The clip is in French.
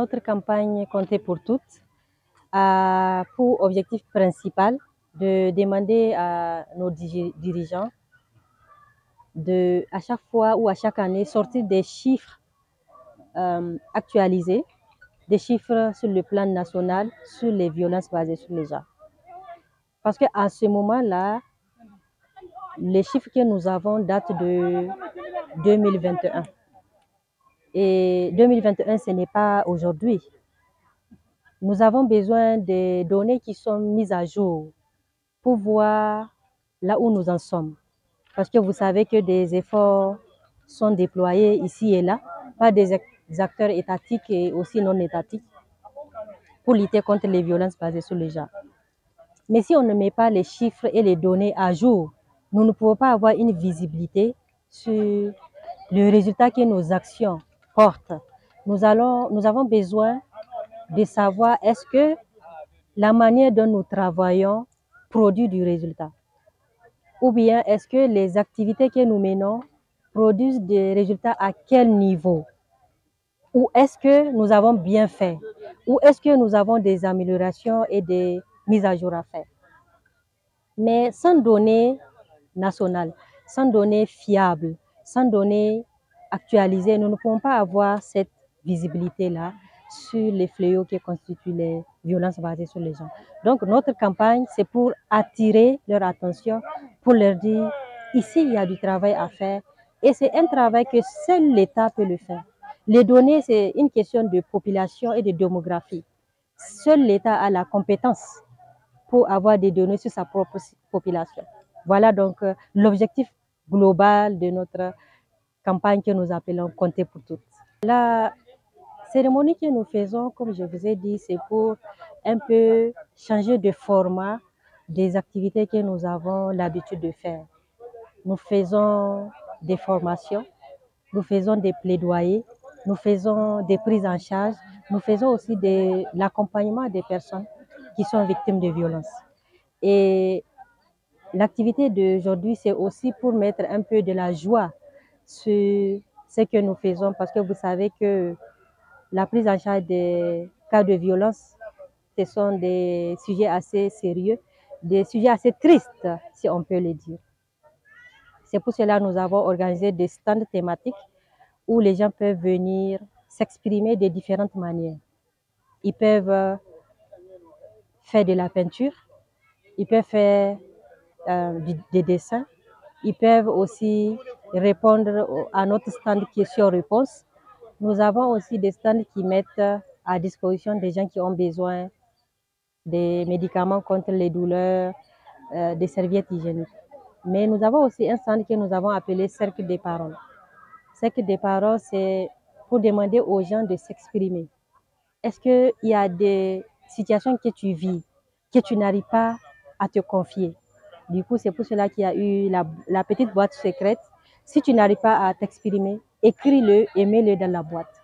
Notre campagne Compter pour toutes a pour objectif principal de demander à nos dirigeants de, à chaque fois ou à chaque année, sortir des chiffres actualisés, des chiffres sur le plan national sur les violences basées sur les genres. Parce qu'à ce moment-là, les chiffres que nous avons datent de 2021. Et 2021, ce n'est pas aujourd'hui. Nous avons besoin des données qui sont mises à jour pour voir là où nous en sommes. Parce que vous savez que des efforts sont déployés ici et là par des acteurs étatiques et aussi non étatiques pour lutter contre les violences basées sur les genres. Mais si on ne met pas les chiffres et les données à jour, nous ne pouvons pas avoir une visibilité sur le résultat que nos actions portent. Nous avons besoin de savoir est-ce que la manière dont nous travaillons produit du résultat. Ou bien est-ce que les activités que nous menons produisent des résultats à quel niveau? Ou est-ce que nous avons bien fait? Ou est-ce que nous avons des améliorations et des mises à jour à faire? Mais sans données nationales, sans données fiables, sans données actualisées, nous ne pouvons pas avoir cette visibilité-là sur les fléaux qui constituent les violences basées sur les gens. Donc notre campagne, c'est pour attirer leur attention, pour leur dire, ici, il y a du travail à faire et c'est un travail que seul l'État peut le faire. Les données, c'est une question de population et de démographie. Seul l'État a la compétence pour avoir des données sur sa propre population. Voilà donc l'objectif global de notre campagne que nous appelons Compter pour toutes. La cérémonie que nous faisons, comme je vous ai dit, c'est pour un peu changer de format des activités que nous avons l'habitude de faire. Nous faisons des formations, nous faisons des plaidoyers, nous faisons des prises en charge, nous faisons aussi de l'accompagnement des personnes qui sont victimes de violences. Et l'activité d'aujourd'hui, c'est aussi pour mettre un peu de la joie sur ce que nous faisons, parce que vous savez que la prise en charge des cas de violence, ce sont des sujets assez sérieux, des sujets assez tristes, si on peut le dire. C'est pour cela que nous avons organisé des stands thématiques où les gens peuvent venir s'exprimer de différentes manières. Ils peuvent faire de la peinture, ils peuvent faire des dessins, ils peuvent aussi répondre à notre stand questions-réponses. Nous avons aussi des stands qui mettent à disposition des gens qui ont besoin des médicaments contre les douleurs, des serviettes hygiéniques. Mais nous avons aussi un stand que nous avons appelé Cercle des paroles. Cercle des paroles, c'est pour demander aux gens de s'exprimer. Est-ce qu'il y a des situations que tu vis, que tu n'arrives pas à te confier? Du coup, c'est pour cela qu'il y a eu la petite boîte secrète. Si tu n'arrives pas à t'exprimer, écris-le et mets-le dans la boîte.